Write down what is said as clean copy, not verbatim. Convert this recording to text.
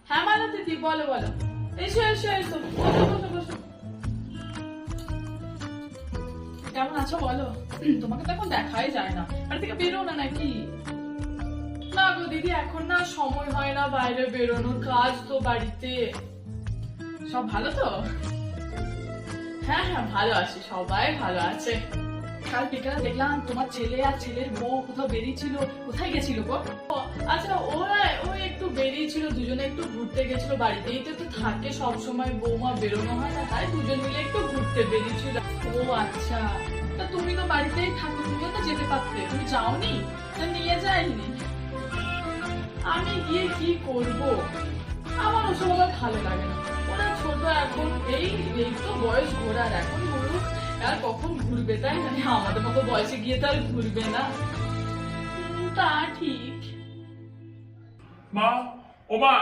হ্যাঁ মালা দিদি, বলো বলো। এসো এসো এসো, বসো বসো বসো। কেমন আছো বলো? তোমাকে তো এখন দেখাই যায় না, বাড়ি থেকে বেরো না নাকি? না গো দিদি, এখন না সময় হয় না বাইরে বেরোনোর, কাজ তো বাড়িতে। সব ভালো তো? হ্যাঁ হ্যাঁ ভালো আছি, সবাই ভালো আছে। কাল বিকালে দেখলাম তোমার ছেলে আর ছেলের বউ কোথাও বেরিয়েছিল, কোথায় গেছিল গো? আচ্ছা, ওই একটু বেরিয়েছিল, দুজনে একটু ঘুরতে গেছিল, বাড়িতেই তো থাকে সব সময়, বৌমা বেরোনো হয় না, তাই দুজন মিলে একটু ঘুরতে বেরিয়েছিল। ও আচ্ছা, তা তুমি তো বাড়িতেই থাকো, তুমিও তো যেতে পারতে, তুমি যাওনি? তা নিয়ে যায়নি? আমি গিয়ে কি করব, আমার ওসব আমার ভালো লাগে না। ওরা ছোট এখন, এই এই তো বয়স ঘোরার, এখন ঘুরুক, আর কখন ঘুরবে, তাই না? আমাদের মতো বয়সে গিয়ে তো আর ঘুরবে না। তা ঠিক। মা, ও মা।